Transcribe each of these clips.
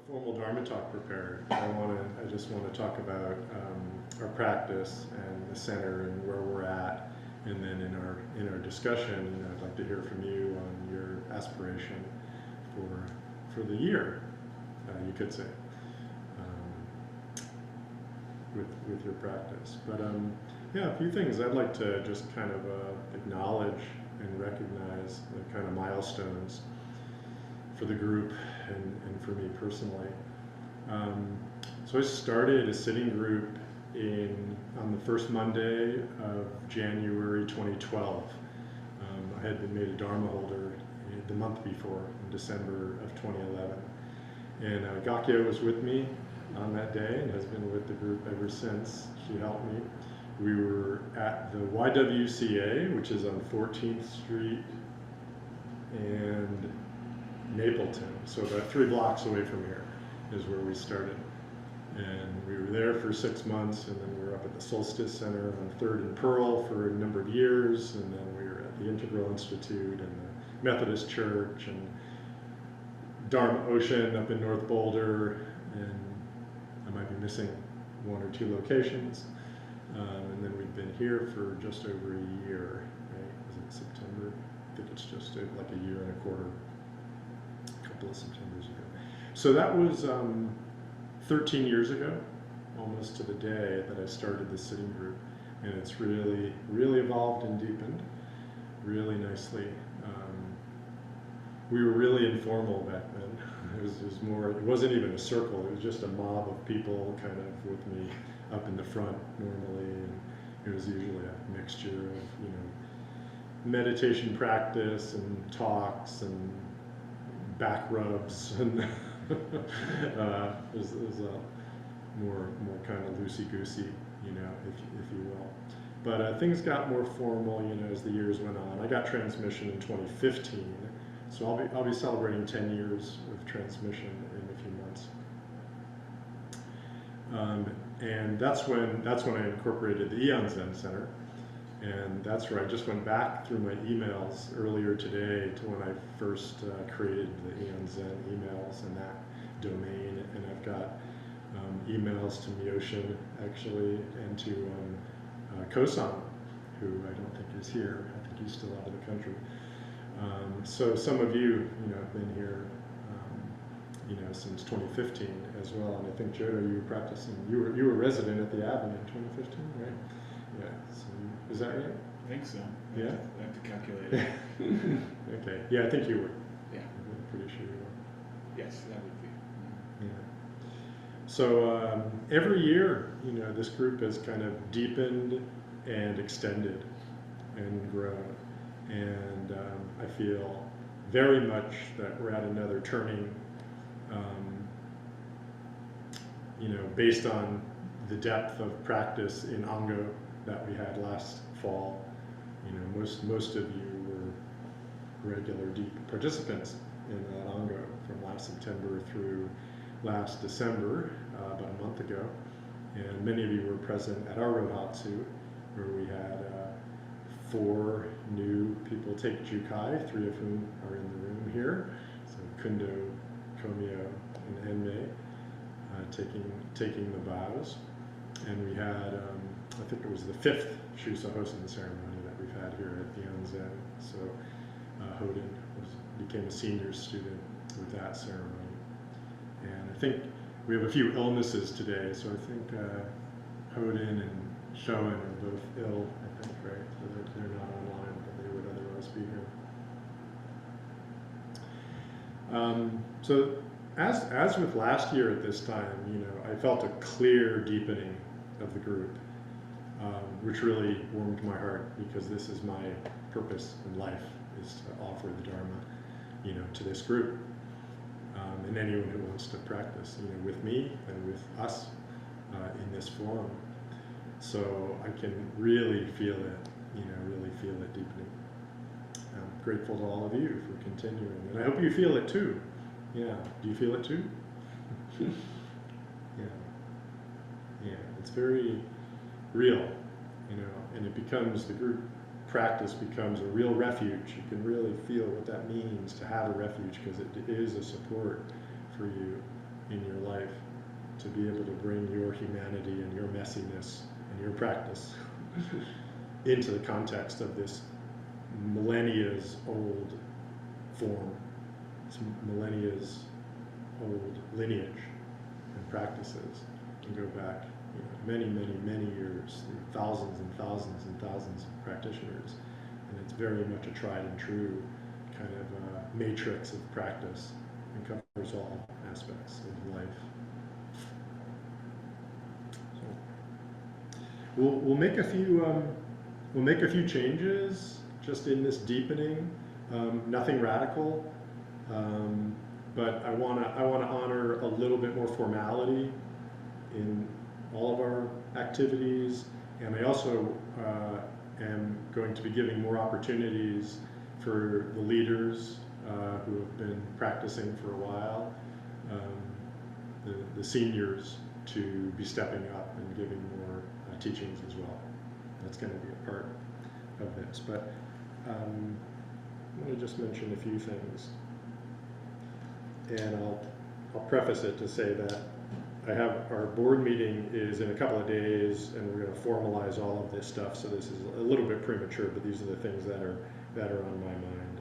formal Dharma talk prepared. I just want to talk about our practice and the center and where we're at, and then in our discussion, I'd like to hear from you on your aspiration for the year, you could say, with your practice. But yeah, a few things I'd like to just kind of acknowledge and recognize the kind of milestones for the group and for me personally. So I started a sitting group on the first Monday of January 2012. I had been made a Dharma holder the month before, in December of 2011. And Gakyo was with me on that day and has been with the group ever since. She helped me. We were at the YWCA, which is on 14th Street and Mapleton, so about 3 blocks away from here is where we started. And we were there for 6 months, and then we were up at the Solstice Center on 3rd and Pearl for a number of years, and then we were at the Integral Institute and the Methodist Church and Dharma Ocean up in North Boulder, and I might be missing 1 or 2 locations. And then we've been here for just over a year, right? Was it September? I think it's just like a year and a quarter. Of Septembers ago. So that was 13 years ago, almost to the day that I started the sitting group, and it's really, really evolved and deepened really nicely. We were really informal back then. It wasn't even a circle, it was just a mob of people kind of with me up in the front normally, and it was usually a mixture of, meditation practice and talks and back rubs, and it was a more kind of loosey-goosey, if you will. But things got more formal, as the years went on. I got transmission in 2015, so I'll be celebrating 10 years of transmission in a few months. And that's when I incorporated the Eon Zen Center. And that's where I just went back through my emails earlier today to when I first created the Eon Zen emails and that domain. And I've got emails to Myoshin, actually, and to Kosan, who I don't think is here. I think he's still out of the country. So some of you, have been here, since 2015 as well. And I think, Gyodo, you were practicing. You were resident at the Abbey in 2015, right? Yeah. So is that right? I think so. Yeah? I have to calculate it. Okay. Yeah, I think you were. Yeah. I'm pretty sure you were. Yes, that would be. Yeah. So every year, this group has kind of deepened and extended and grown. And I feel very much that we're at another turning, based on the depth of practice in Ango that we had last fall. Most of you were regular deep participants in that Ango from last September through last December, about a month ago. And many of you were present at our Rohatsu, where we had 4 new people take Jukai, 3 of whom are in the room here. So Kundo, Komio, and Enmei taking the vows. And we had, I think it was the 5th Shusa Hosen ceremony that we've had here at Eon Zen. So Hoden became a senior student with that ceremony. And I think we have a few illnesses today, so I think Hoden and Shoen are both ill, I think, right? So they're not online, but they would otherwise be here. So as with last year at this time, I felt a clear deepening of the group, which really warmed my heart, because this is my purpose in life, is to offer the Dharma, to this group, and anyone who wants to practice, with me and with us in this forum. So I can really feel it, really feel it deepening. I'm grateful to all of you for continuing, and I hope you feel it too. Yeah, do you feel it too? Yeah, it's very real, and it becomes, the group practice becomes a real refuge. You can really feel what that means to have a refuge, because it is a support for you in your life, to be able to bring your humanity and your messiness and your practice into the context of this millennia's old form, this millennia's old lineage and practices, and go back, you know, many, many, many years, thousands and thousands and thousands of practitioners, and it's very much a tried and true kind of matrix of practice and covers all aspects of life. So we'll make a few changes just in this deepening. Nothing radical, but I want to honor a little bit more formality in all of our activities, and I also am going to be giving more opportunities for the leaders who have been practicing for a while, the seniors, to be stepping up and giving more teachings as well. That's going to be a part of this. But I'm going to just mention a few things, and I'll preface it to say that I have our board meeting is in a couple of days, and we're going to formalize all of this stuff. So this is a little bit premature, but these are the things that are on my mind.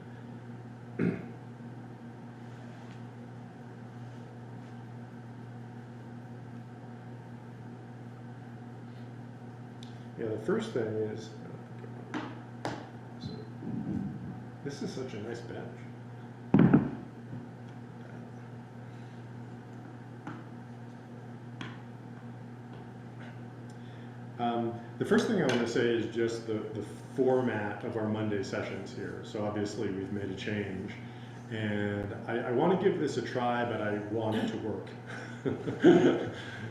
Yeah, the first thing is, this is such a nice bench. The first thing I want to say is just the format of our Monday sessions here. So obviously we've made a change, and I want to give this a try, but I want it to work.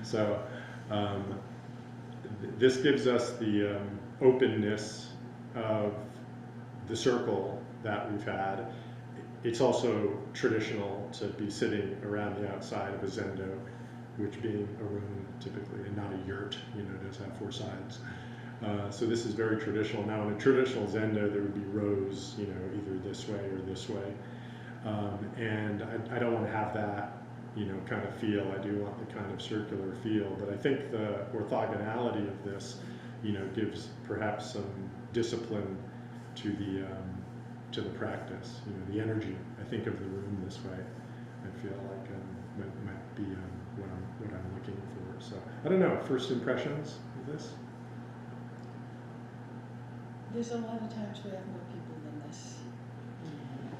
So this gives us the openness of the circle that we've had. It's also traditional to be sitting around the outside of a zendo, which being a room typically, and not a yurt, you know, does have four sides. So this is very traditional. Now in a traditional zendo, there would be rows, you know, either this way or this way. And I don't want to have that, you know, kind of feel. I do want the kind of circular feel, but I think the orthogonality of this, you know, gives perhaps some discipline to the practice. You know, the energy. I think of the room this way. I feel like might be what I'm looking for. So I don't know. First impressions of this. There's a lot of times we have more people than this.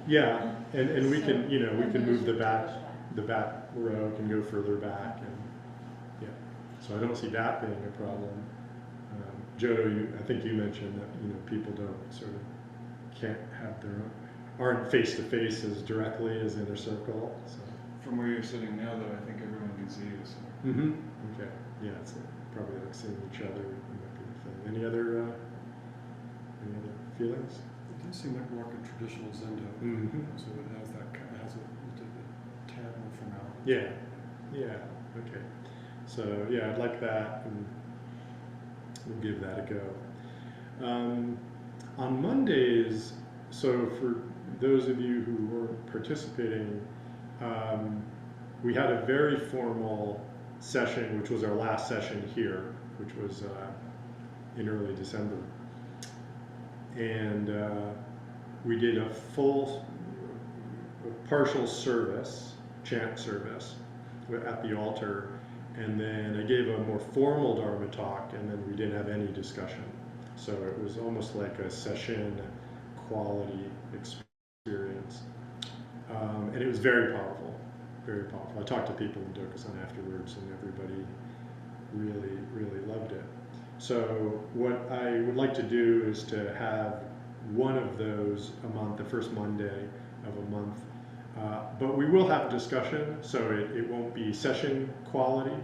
Yeah, and we So- can, you know, we and can there's move the your back trash row can go further back, and yeah. So I don't see that being a problem. Gyodo, I think you mentioned that, you know, people don't sort of can't have their own, aren't face to face as directly as in a circle. So. From where you're sitting now, though, I think everyone can see you. So. Mm-hmm. Okay. Yeah, it's probably like seeing each other. Might be the thing. Any other feelings? It does seem like more like a traditional zendo, Mm-hmm. so it has that kind of has a tad more formality. Yeah. Yeah. Okay. So yeah, I'd like that, and we'll give that a go. On Mondays, so for those of you who weren't participating, we had a very formal session, which was our last session here, which was in early December. And we did a partial service, chant service, at the altar, and then I gave a more formal Dharma talk, and then we didn't have any discussion. So it was almost like a session quality experience. And it was very powerful, very powerful. I talked to people in Dokusan afterwards, and everybody really, really loved it. So what I would like to do is to have one of those a month, the first Monday of a month. But we will have a discussion, so it won't be session quality,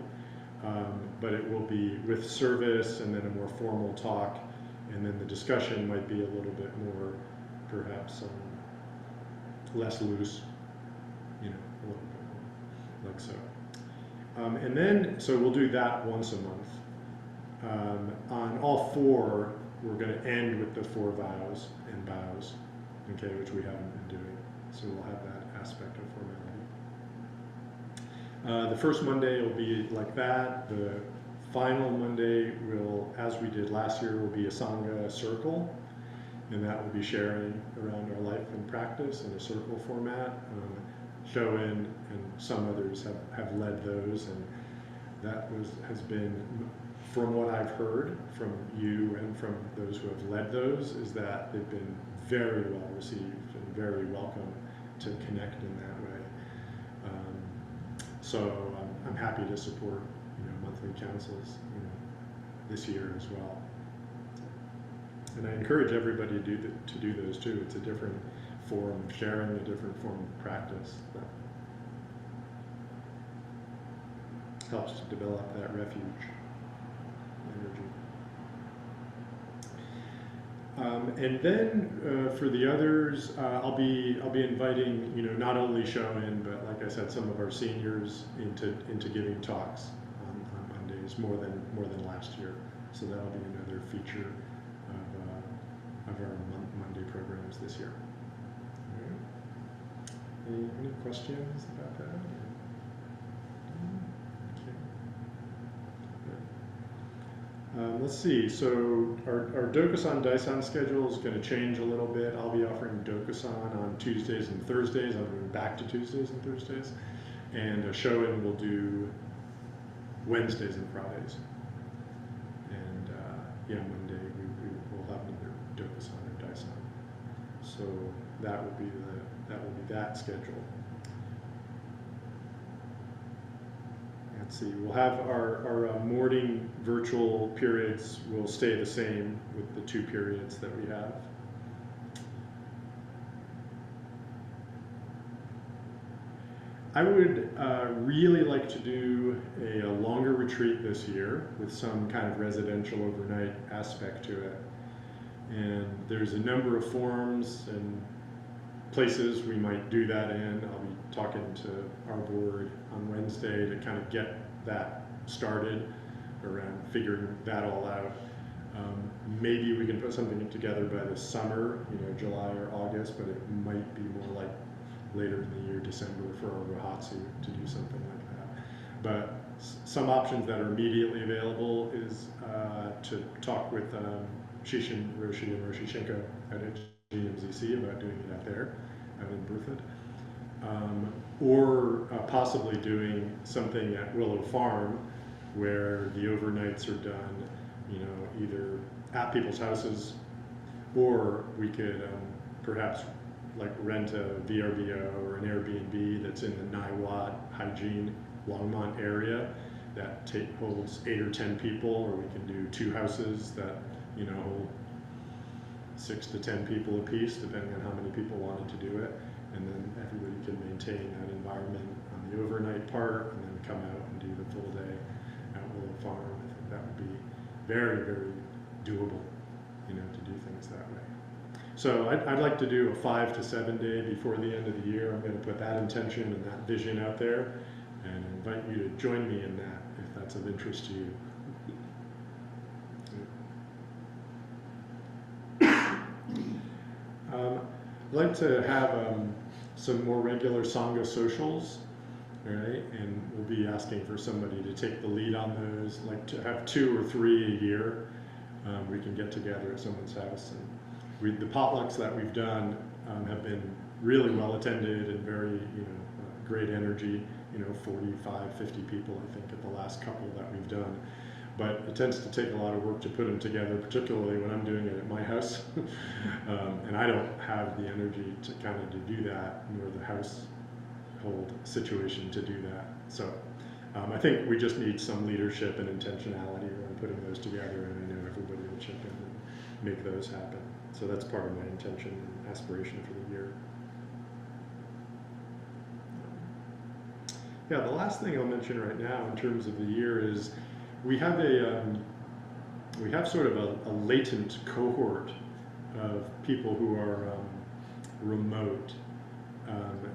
but it will be with service and then a more formal talk, and then the discussion might be a little bit more, perhaps less loose, you know, a little bit more, like so. And then, so we'll do that once a month. On all four, we're going to end with the 4 vows and bows, okay, which we haven't been doing. So we'll have that aspect of formality. The first Monday will be like that. The final Monday will, as we did last year, will be a Sangha circle, and that will be sharing around our life and practice in a circle format. Shoen and some others have led those, and that has been, from what I've heard from you and from those who have led those, is that they've been very well received and very welcome to connect in that way. So I'm happy to support, monthly councils, this year as well. And I encourage everybody to do those too. It's a different form of sharing, a different form of practice that helps to develop that refuge energy. And then for the others, I'll be inviting, not only Shoen, but like I said, some of our seniors into giving talks on Mondays more than last year. So that'll be another feature of our Monday programs this year. All right. Any questions about that? Let's see, so our Dokusan Daisan schedule is going to change a little bit. I'll be offering Dokusan on Tuesdays and Thursdays. I'm going back to Tuesdays and Thursdays. And Shoen will do Wednesdays and Fridays. And Monday we will have another Dokusan or Daisan. So that will be that schedule. Let's see, we'll have our morning virtual periods will stay the same with the 2 periods that we have. I would really like to do a longer retreat this year with some kind of residential overnight aspect to it. And there's a number of forums and places we might do that in. I'll be talking to our board on Wednesday to kind of get that started around figuring that all out. Maybe we can put something together by the summer, July or August, but it might be more like later in the year, December, for our Rohatsu to do something like that. But some options that are immediately available is to talk with Shishin Roshi and Roshi Shinko at GMZC about doing it out there, out in Bruford. Or possibly doing something at Willow Farm where the overnights are done, either at people's houses, or we could perhaps like rent a VRBO or an Airbnb that's in the Niwat, Hygiene, Longmont area that holds 8 or 10 people, or we can do 2 houses that hold 6 to 10 people apiece, depending on how many people wanted to do it. And then everybody can maintain that environment on the overnight part, and then come out and do the full day at Willow Farm. I think that would be very, very doable, to do things that way. So I'd like to do a 5 to 7 day before the end of the year. I'm going to put that intention and that vision out there, and invite you to join me in that if that's of interest to you. I'd like to have some more regular Sangha socials, right? And we'll be asking for somebody to take the lead on those, like to have 2 or 3 a year. We can get together at someone's house. And the potlucks that we've done have been really well attended and very, great energy, 45, 50 people, I think, at the last couple that we've done. But it tends to take a lot of work to put them together, particularly when I'm doing it at my house. And I don't have the energy to do that, nor the household situation to do that. So I think we just need some leadership and intentionality around putting those together, and I know everybody will chip in and make those happen. So that's part of my intention and aspiration for the year. Yeah, the last thing I'll mention right now in terms of the year is we have sort of a latent cohort of people who are remote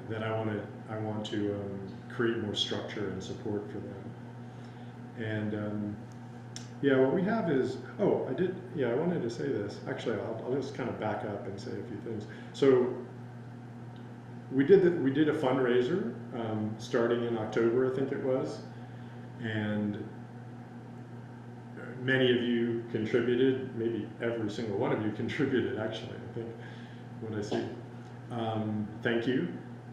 that I want to create more structure and support for them. And what we have is, I wanted to say this. Actually, I'll just kind of back up and say a few things. So we did a fundraiser starting in October, I think it was, and many of you contributed. Maybe every single one of you contributed. Actually, I think what I see. Thank you,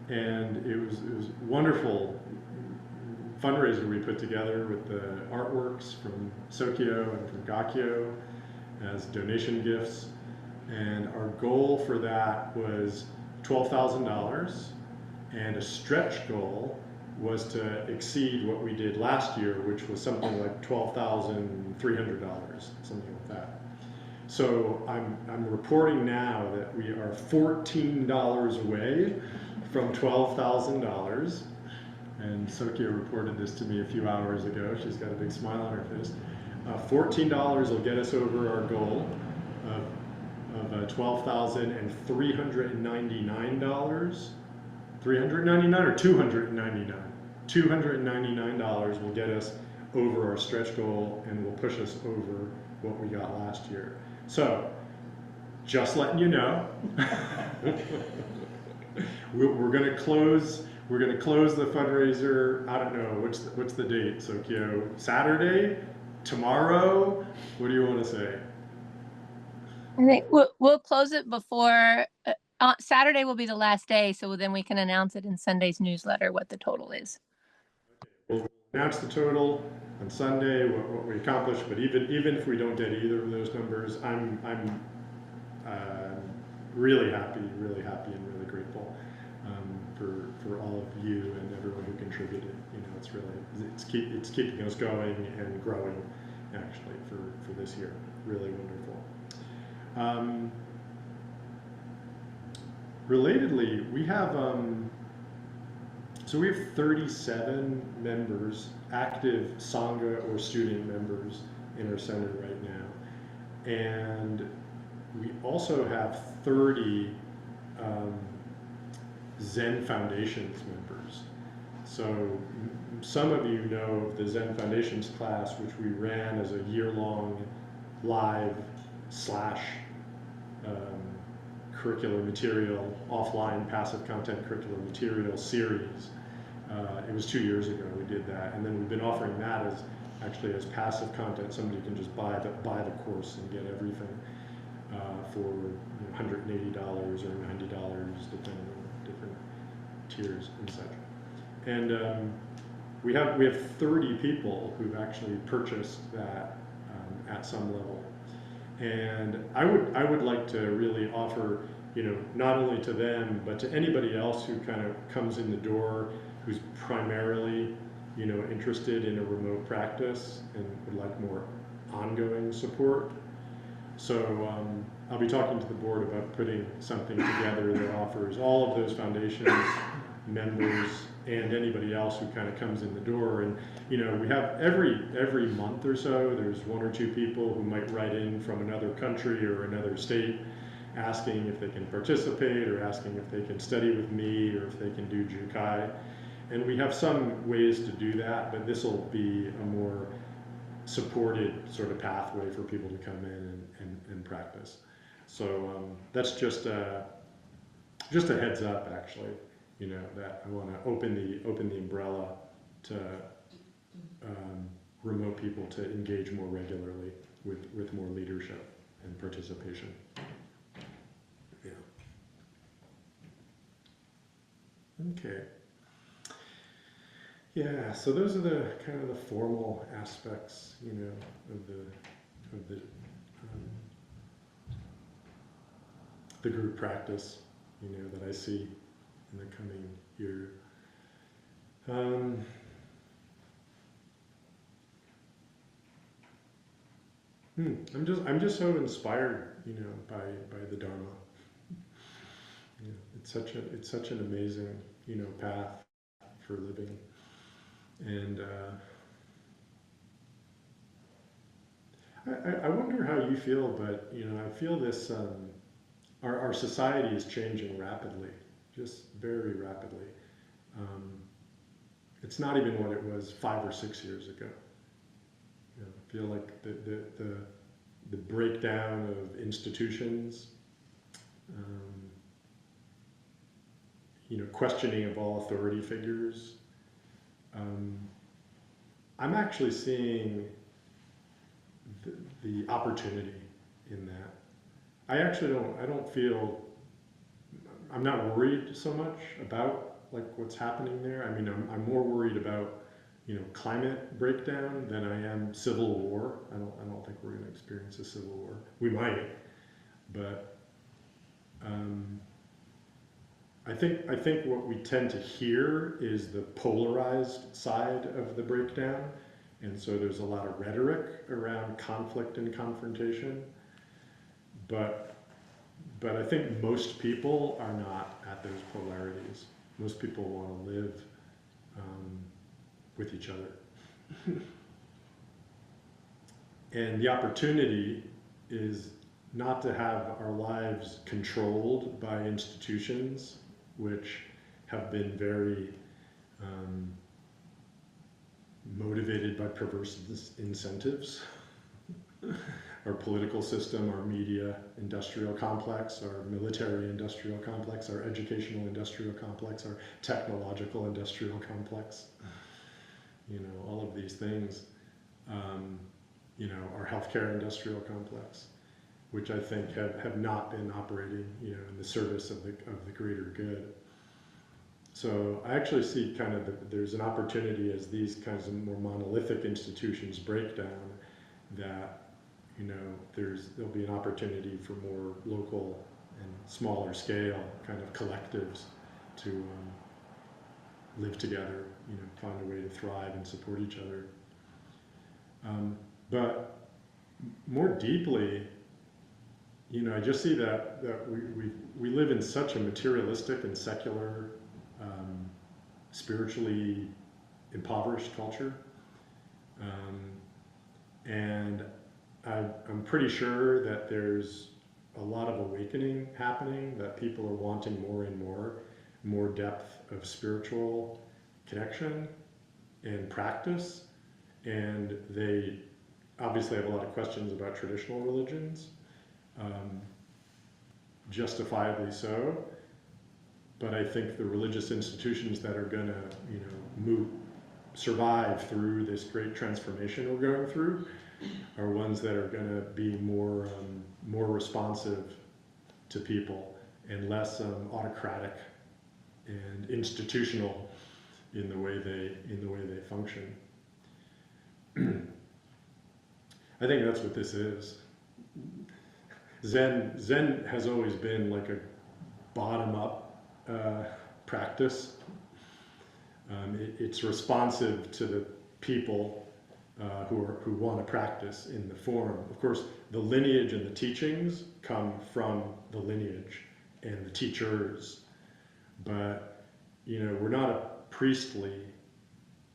and it was wonderful fundraiser we put together with the artworks from Sokyo and from Gakyo as donation gifts. And our goal for that was $12,000, and a stretch goal was to exceed what we did last year, which was something like $12,300, something like that. So I'm reporting now that we are $14 away from $12,000. And Sokyo reported this to me a few hours ago. She's got a big smile on her face. $14 will get us over our goal of $12,399. $399 or $299? $299 will get us over our stretch goal and will push us over what we got last year. So, just letting you know, we're going to close. We're going to close the fundraiser. I don't know what's the date, Sokyo. Saturday, tomorrow. What do you want to say? I think we'll close it before Saturday will be the last day, so then we can announce it in Sunday's newsletter what the total is. We'll announce the total on Sunday, what we accomplished. But even if we don't get either of those numbers, I'm really happy, and really grateful for all of you and everyone who contributed. You know, it's keeping us going and growing actually for this year. Really wonderful. Relatedly, we have 37 members, active Sangha or student members in our center right now, and we also have 30 Zen Foundations members. So some of you know of the Zen Foundations class, which we ran as a year-long live / curricular material, offline passive content curricular material series. It was 2 years ago we did that, and then we've been offering that as passive content. Somebody can just buy the course and get everything for $180 or $90, depending on different tiers and such. And we have 30 people who've actually purchased that at some level. And I would like to really offer, not only to them, but to anybody else who kind of comes in the door, who's primarily, interested in a remote practice and would like more ongoing support. So I'll be talking to the board about putting something together that offers all of those foundations members and anybody else who kind of comes in the door. And we have every month or so, there's 1 or 2 people who might write in from another country or another state asking if they can participate or asking if they can study with me or if they can do Jukai. And we have some ways to do that, but this will be a more supported sort of pathway for people to come in and practice. So that's just a heads up, actually. That I want to open the umbrella to remote people to engage more regularly with more leadership and participation. Yeah. Okay. Yeah. So those are the kind of the formal aspects, of the group practice, that I see in the coming year. I'm just so inspired, by the Dharma. It's such an amazing, path for living, and I wonder how you feel, but I feel this. Our society is changing rapidly. Just very rapidly. It's not even what it was 5 or 6 years ago. I feel like the breakdown of institutions, questioning of all authority figures. I'm actually seeing the opportunity in that. I don't feel, I'm not worried so much about like what's happening there. I mean, I'm more worried about, climate breakdown than I am civil war. I don't think we're going to experience a civil war. We might, but I think what we tend to hear is the polarized side of the breakdown, and so there's a lot of rhetoric around conflict and confrontation. But I think most people are not at those polarities. Most people want to live with each other. And the opportunity is not to have our lives controlled by institutions which have been very motivated by perverse incentives. Our political system, our media industrial complex, our military industrial complex, our educational industrial complex, our technological industrial complex, all of these things, our healthcare industrial complex, which I think have not been operating, in the service of the greater good. So I actually see kind of there's an opportunity as these kinds of more monolithic institutions break down, that there'll be an opportunity for more local and smaller scale kind of collectives to live together, find a way to thrive and support each other. But more deeply, I just see that we live in such a materialistic and secular, spiritually impoverished culture, and I'm pretty sure that there's a lot of awakening happening, that people are wanting more and more depth of spiritual connection and practice, and they obviously have a lot of questions about traditional religions, justifiably so. But I think the religious institutions that are going to survive through this great transformation we're going through are ones that are going to be more responsive to people and less autocratic and institutional in the way they function. I think that's what this is. Zen has always been like a bottom-up practice. It's responsive to the people who want to practice in the form. Of course, the lineage and the teachings come from the lineage and the teachers, but we're not a priestly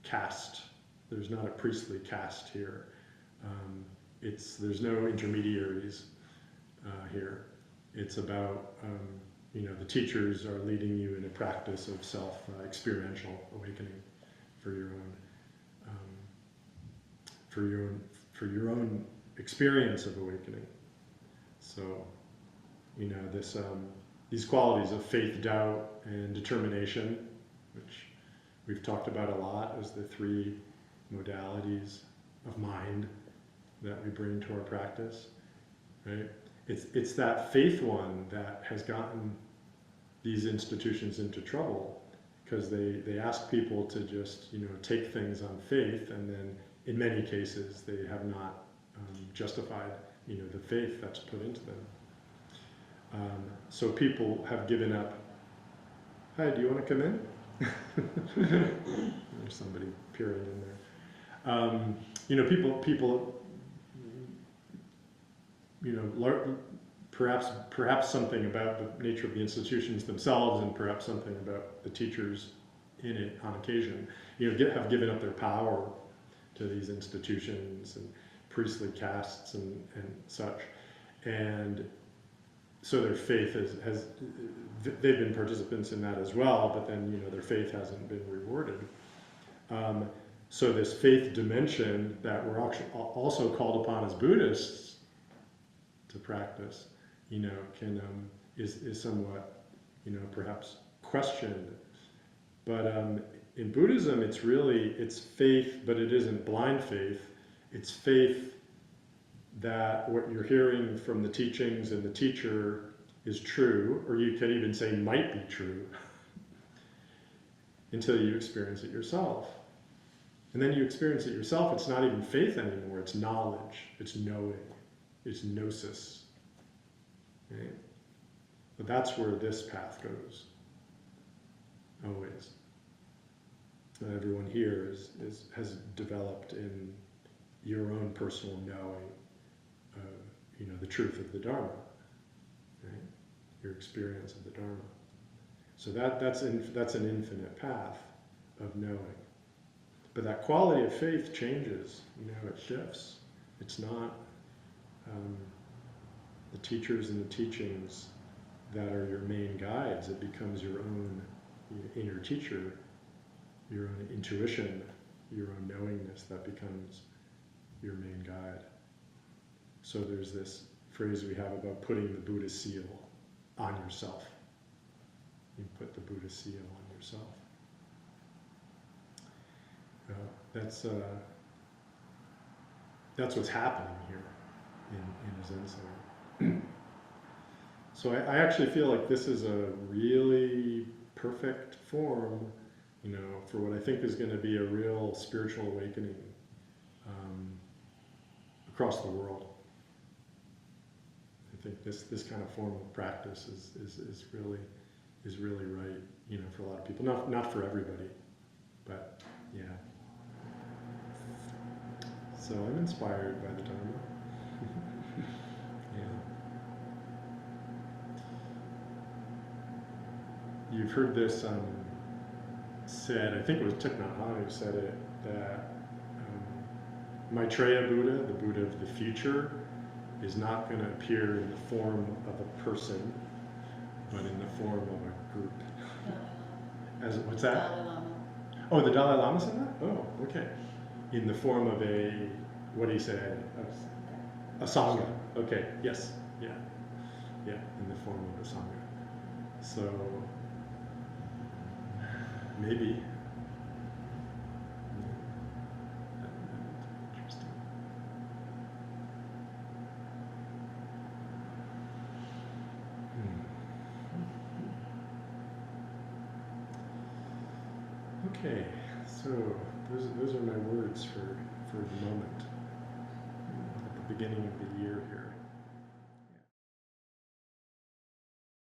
caste. There's not a priestly caste here. There's no intermediaries here. It's about the teachers are leading you in a practice of experiential awakening for your own experience of awakening. So, these qualities of faith, doubt, and determination, which we've talked about a lot as the three modalities of mind that we bring to our practice, right? It's that faith one that has gotten these institutions into trouble, because they ask people to just take things on faith, and then in many cases they have not justified the faith that's put into them. So people have given up. Hi, do you want to come in? There's somebody peering in there. People perhaps something about the nature of the institutions themselves, and perhaps something about the teachers in it on occasion, have given up their power to these institutions and priestly castes and such. And so their faith has they've been participants in that as well, but then their faith hasn't been rewarded. So this faith dimension that we're also called upon as Buddhists to practice, is somewhat, perhaps questioned. But in Buddhism, it's faith, but it isn't blind faith. It's faith that what you're hearing from the teachings and the teacher is true, or you can even say might be true, until you experience it yourself. And then you experience it yourself, it's not even faith anymore, it's knowledge, it's knowing, it's gnosis. Right? But that's where this path goes, always. Everyone here has developed in your own personal knowing, the truth of the Dharma, right? Your experience of the Dharma. So that's an infinite path of knowing. But that quality of faith changes, it shifts. It's not the teachers and the teachings that are your main guides. It becomes your own inner teacher, your own intuition, your own knowingness that becomes your main guide. So there's this phrase we have about putting the Buddha seal on yourself. You put the Buddha seal on yourself. That's what's happening here in a Zen Center. So I actually feel like this is a really perfect form, for what I think is going to be a real spiritual awakening across the world. I think this kind of form of practice is really right, for a lot of people. Not for everybody, but yeah. So I'm inspired by the Dharma. Yeah. You've heard this said, I think it was Thich Nhat Hanh who said it, that Maitreya Buddha, the Buddha of the future, is not going to appear in the form of a person, but in the form of a group. What's that? Dalai Lama. Oh, the Dalai Lama said that? Oh, okay. In the form of what he said, a Sangha. Okay, yes, yeah. Yeah, in the form of a Sangha. So, maybe. Interesting. Okay, so those are my words for the moment, at the beginning of the year here.